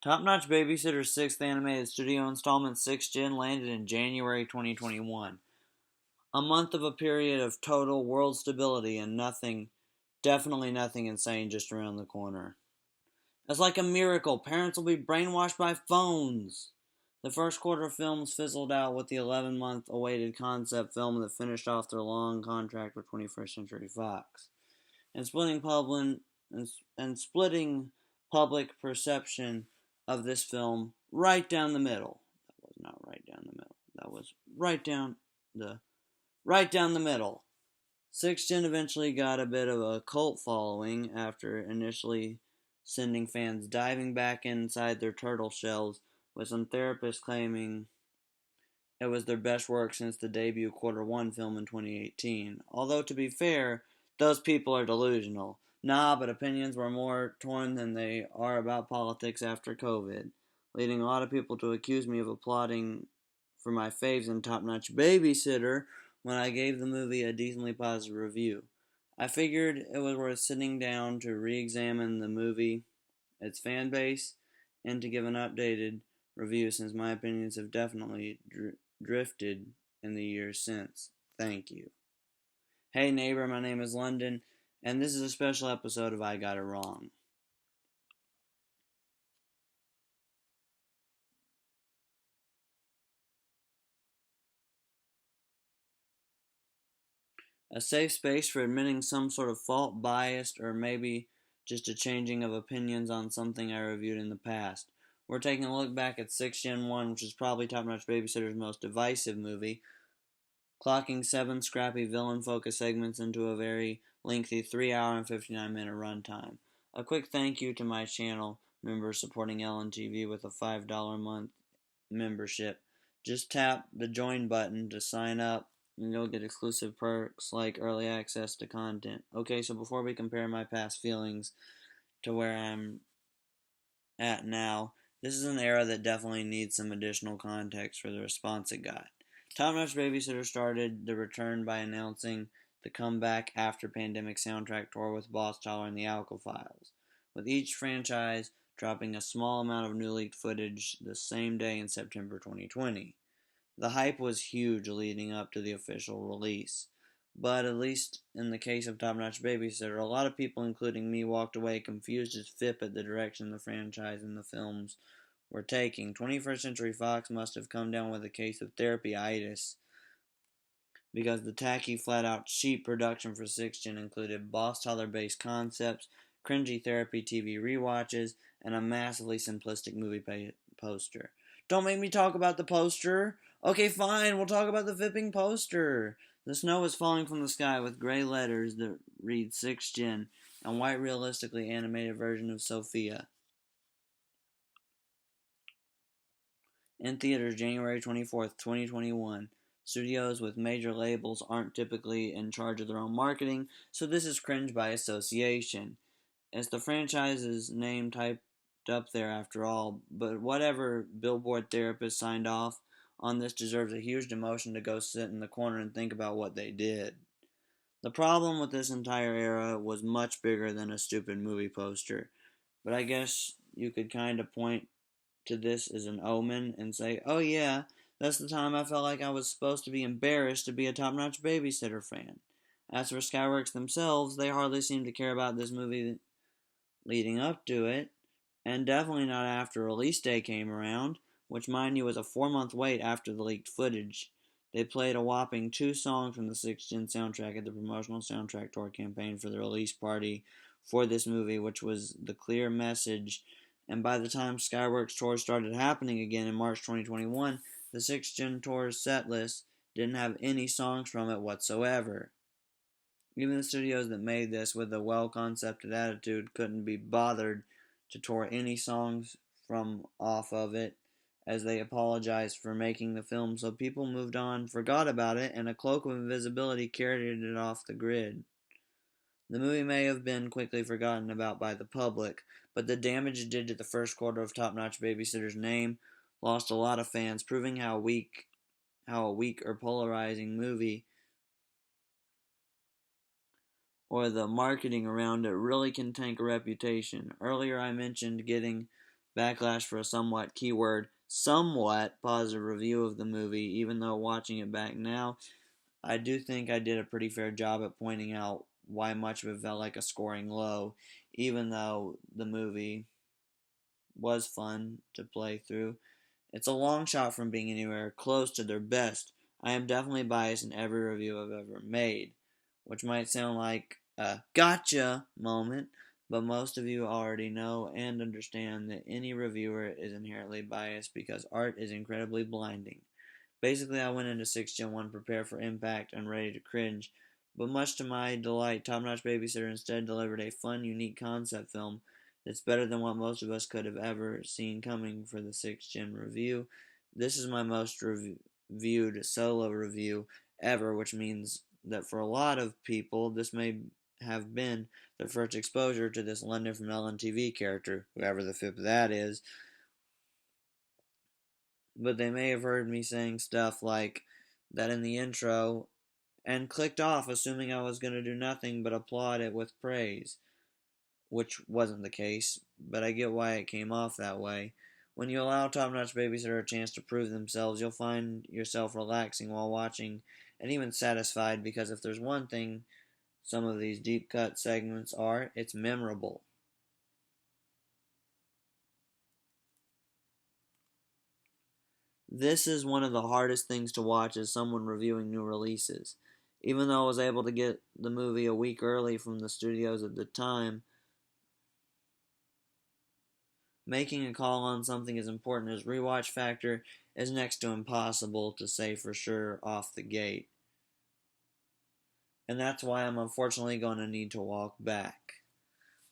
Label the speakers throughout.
Speaker 1: Top Notch Babysitter's sixth animated studio installment, 6th Gen, landed in January 2021. A month of a period of total world stability and nothing, definitely nothing insane just around the corner. It's like a miracle. Parents will be brainwashed by phones. The first quarter of films fizzled out with the 11-month awaited concept film that finished off their long contract with 21st Century Fox. And splitting public perception of this film right down the middle. That was not right down the middle. That was right down the middle. 6th Gen eventually got a bit of a cult following after initially sending fans diving back inside their turtle shells, with some therapists claiming it was their best work since the debut Quarter 1 film in 2018. Although, to be fair, those people are delusional. Nah, but opinions were more torn than they are about politics after COVID, leading a lot of people to accuse me of applauding for my faves in Top Notch Babysitter when I gave the movie a decently positive review. I figured it was worth sitting down to re-examine the movie, its fan base, and to give an updated review since my opinions have definitely drifted in the years since. Thank you. Hey neighbor, my name is London, and this is a special episode of I Got It Wrong. A safe space for admitting some sort of fault, biased, or maybe just a changing of opinions on something I reviewed in the past. We're taking a look back at 6 Gen 1, which is probably Top Notch Babysitter's most divisive movie, clocking 7 scrappy villain-focused segments into a very lengthy 3-hour and 59-minute runtime. A quick thank you to my channel members supporting LNTV with a $5 a month membership. Just tap the join button to sign up and you'll get exclusive perks like early access to content. Okay, so before we compare my past feelings to where I'm at now, this is an era that definitely needs some additional context for the response it got. Top Notch Babysitter started the return by announcing the comeback after pandemic soundtrack tour with Boss Tyler and the Alka Files, with each franchise dropping a small amount of new leaked footage the same day in September 2020. The hype was huge leading up to the official release, but at least in the case of Top Notch Babysitter, a lot of people, including me, walked away confused as fip at the direction the franchise and the films were taking. 21st Century Fox must have come down with a case of therapy-itis, because the tacky, flat-out cheap production for 6 Gen included Boss Tyler-based concepts, cringy therapy TV rewatches, and a massively simplistic movie poster. Don't make me talk about the poster! Okay, fine, we'll talk about the fipping poster. The snow is falling from the sky with gray letters that read 6 Gen and white realistically animated version of Sophia. In theaters January 24th, 2021. Studios with major labels aren't typically in charge of their own marketing, so this is cringe by association. It's the franchise's name typed up there after all, but whatever Billboard therapist signed off on this deserves a huge demotion to go sit in the corner and think about what they did. The problem with this entire era was much bigger than a stupid movie poster, but I guess you could kind of point to this as an omen and say, oh yeah, that's the time I felt like I was supposed to be embarrassed to be a Top Notch Babysitter fan. As for Skyworks themselves, they hardly seemed to care about this movie leading up to it, and definitely not after release day came around, which mind you was a 4-month wait after the leaked footage. They played a whopping 2 songs from the 6 Gen soundtrack at the promotional soundtrack tour campaign for the release party for this movie, which was the clear message. And by the time Skyworks tour started happening again in March 2021, the 6 Gen tour's set list didn't have any songs from it whatsoever. Even the studios that made this with a well-concepted attitude couldn't be bothered to tour any songs from off of it, as they apologized for making the film, so people moved on, forgot about it, and a cloak of invisibility carried it off the grid. The movie may have been quickly forgotten about by the public, but the damage it did to the first quarter of Top Notch Babysitter's name lost a lot of fans, proving how a weak or polarizing movie or the marketing around it really can tank a reputation. Earlier I mentioned getting backlash for a somewhat positive review of the movie, even though watching it back now, I do think I did a pretty fair job at pointing out why much of it felt like a scoring low, even though the movie was fun to play through. It's a long shot from being anywhere close to their best. I am definitely biased in every review I've ever made, which might sound like a gotcha moment, but most of you already know and understand that any reviewer is inherently biased because art is incredibly blinding. Basically, I went into 6th Gen 1 prepared for impact and ready to cringe, but much to my delight, Top Notch Babysitter instead delivered a fun, unique concept film that's better than what most of us could have ever seen coming for the 6th Gen review. This is my most reviewed solo review ever, which means that for a lot of people, this may have been their first exposure to this London from Ellen TV character, whoever the fifth that is. But they may have heard me saying stuff like that in the intro and clicked off assuming I was going to do nothing but applaud it with praise, which wasn't the case, but I get why it came off that way. When you allow Top Notch Babysitter a chance to prove themselves, you'll find yourself relaxing while watching and even satisfied, because if there's one thing some of these deep cut segments are, it's memorable. This is one of the hardest things to watch as someone reviewing new releases. Even though I was able to get the movie a week early from the studios at the time, making a call on something as important as rewatch factor is next to impossible to say for sure off the gate. And that's why I'm unfortunately going to need to walk back.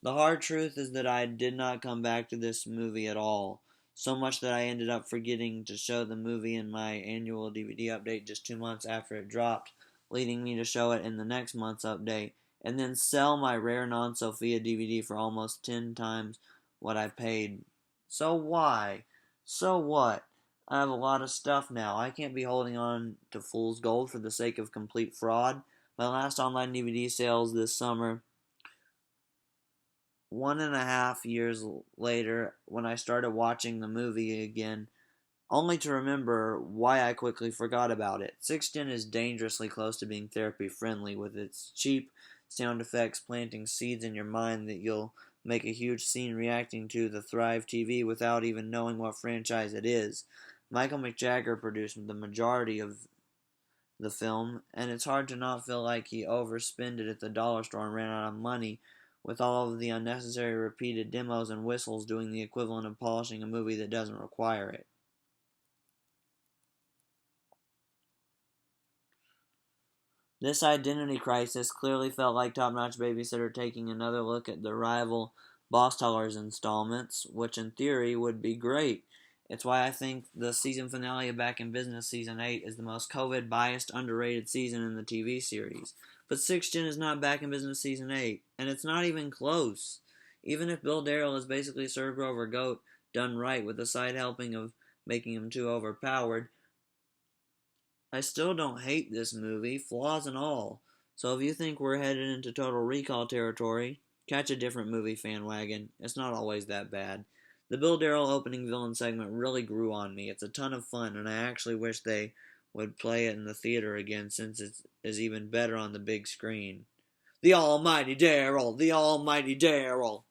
Speaker 1: The hard truth is that I did not come back to this movie at all, so much that I ended up forgetting to show the movie in my annual DVD update just 2 months after it dropped, leading me to show it in the next month's update, and then sell my rare non-Sophia DVD for almost 10 times what I paid. So why? So what? I have a lot of stuff now. I can't be holding on to fool's gold for the sake of complete fraud. My last online DVD sales this summer, 1.5 years later, when I started watching the movie again, only to remember why I quickly forgot about it. 6th Gen is dangerously close to being therapy friendly, with its cheap sound effects planting seeds in your mind that you'll make a huge scene reacting to the Thrive TV without even knowing what franchise it is. Michael McJagger produced the majority of the film, and it's hard to not feel like he overspent it at the dollar store and ran out of money, with all of the unnecessary repeated demos and whistles doing the equivalent of polishing a movie that doesn't require it. This identity crisis clearly felt like Top Notch Babysitter taking another look at the rival Boss Tollers installments, which in theory would be great. It's why I think the season finale of Back in Business Season 8 is the most COVID-biased, underrated season in the TV series. But 6th Gen is not Back in Business Season 8, and it's not even close. Even if Bill Darrell is basically Sir Grover Goat done right with a side helping of making him too overpowered, I still don't hate this movie, flaws and all. So if you think we're headed into Total Recall territory, catch a different movie fan wagon. It's not always that bad. The Bill Darrell opening villain segment really grew on me. It's a ton of fun, and I actually wish they would play it in the theater again, since it is even better on the big screen. The Almighty Darrell! The Almighty Darrell!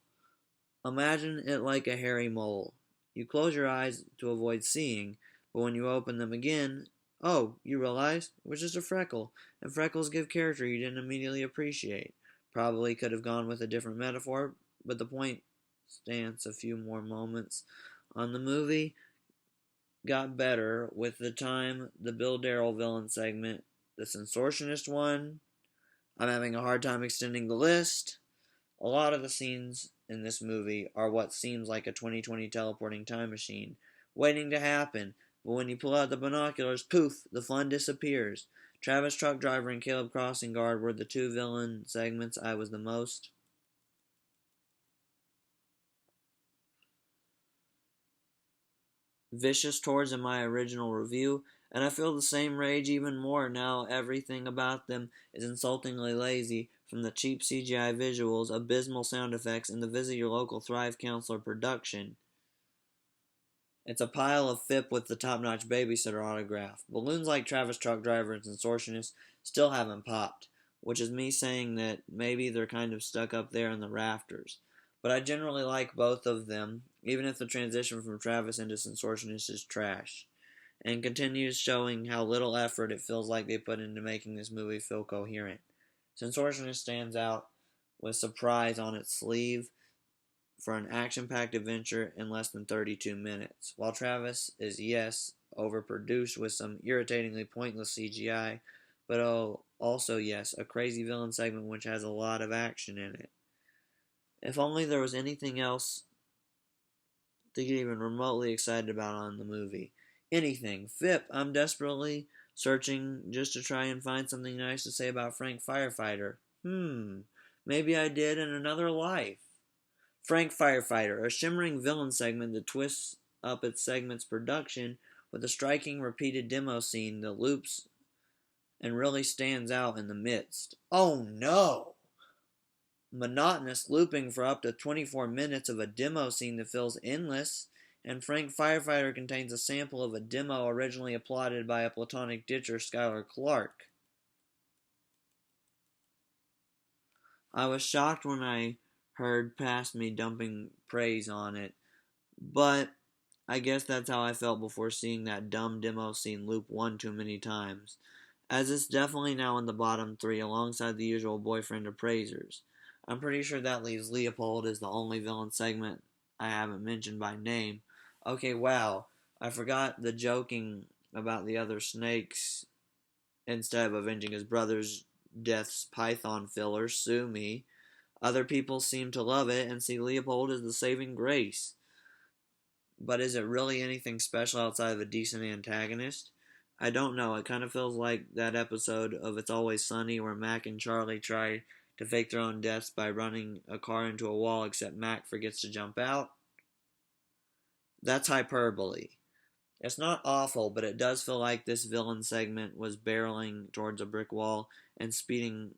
Speaker 1: Imagine it like a hairy mole. You close your eyes to avoid seeing, but when you open them again, oh, you realize it was just a freckle, and freckles give character you didn't immediately appreciate. Probably could have gone with a different metaphor, but the point stands. A few more moments on the movie got better with the time. The Bill Darrell villain segment, the censorionist one. I'm having a hard time extending the list. A lot of the scenes in this movie are what seems like a 2020 teleporting time machine, waiting to happen, but when you pull out the binoculars, poof, the fun disappears. Travis Truck Driver and Caleb Crossing Guard were the two villain segments I was the most vicious towards in my original review, and I feel the same rage even more now. Everything about them is insultingly lazy, from the cheap CGI visuals, abysmal sound effects, and the visit your local Thrive Counselor production. It's a pile of FIP with the top-notch Babysitter autograph. Balloons like Travis Truck Driver and Consortionist still haven't popped, which is me saying that maybe they're kind of stuck up there in the rafters. But I generally like both of them, even if the transition from Travis into Consortionist is trash, and continues showing how little effort it feels like they put into making this movie feel coherent. Consortionist stands out with surprise on its sleeve for an action-packed adventure in less than 32 minutes, while Travis is, yes, overproduced with some irritatingly pointless CGI, but also, yes, a crazy villain segment which has a lot of action in it. If only there was anything else to get even remotely excited about on the movie. Anything. FIP, I'm desperately searching just to try and find something nice to say about Frank Firefighter. Maybe I did in another life. Frank Firefighter, a shimmering villain segment that twists up its segment's production with a striking repeated demo scene that loops and really stands out in the midst. Oh no! Monotonous looping for up to 24 minutes of a demo scene that feels endless, and Frank Firefighter contains a sample of a demo originally applauded by a platonic ditcher, Skylar Clark. I was shocked when I heard past me dumping praise on it, but I guess that's how I felt before seeing that dumb demo scene loop one too many times, as it's definitely now in the bottom 3 alongside the usual boyfriend appraisers. I'm pretty sure that leaves Leopold as the only villain segment I haven't mentioned by name. Okay, wow, I forgot the joking about the other snakes instead of avenging his brother's death's python filler, sue me. Other people seem to love it and see Leopold as the saving grace. But is it really anything special outside of a decent antagonist? I don't know. It kind of feels like that episode of It's Always Sunny where Mac and Charlie try to fake their own deaths by running a car into a wall, except Mac forgets to jump out. That's hyperbole. It's not awful, but it does feel like this villain segment was barreling towards a brick wall and speeding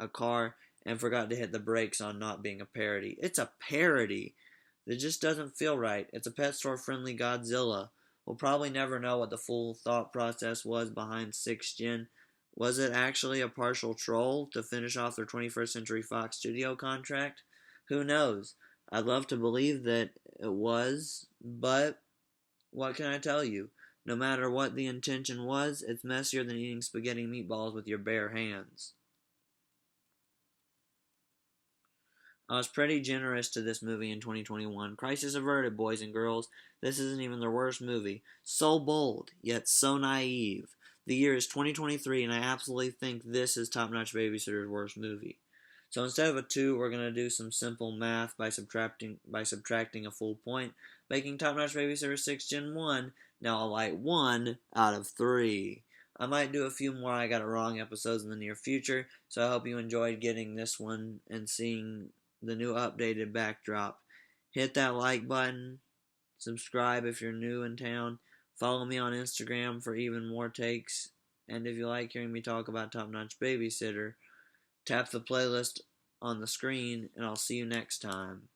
Speaker 1: a car and forgot to hit the brakes on not being a parody. It's a parody! It just doesn't feel right. It's a pet store friendly Godzilla. We'll probably never know what the full thought process was behind 6th Gen. Was it actually a partial troll to finish off their 21st Century Fox studio contract? Who knows? I'd love to believe that it was, but what can I tell you? No matter what the intention was, it's messier than eating spaghetti meatballs with your bare hands. I was pretty generous to this movie in 2021. Crisis averted, boys and girls. This isn't even their worst movie. So bold, yet so naive. The year is 2023, and I absolutely think this is Top Notch Babysitter's worst movie. So instead of a 2, we're going to do some simple math by subtracting a full point, making Top Notch Babysitter 6 Gen 1 now a light 1 out of 3. I might do a few more I got it wrong episodes in the near future, so I hope you enjoyed getting this one and seeing the new updated backdrop. Hit that like button, subscribe if you're new in town, follow me on Instagram for even more takes, and if you like hearing me talk about Top Notch Babysitter, tap the playlist on the screen, and I'll see you next time.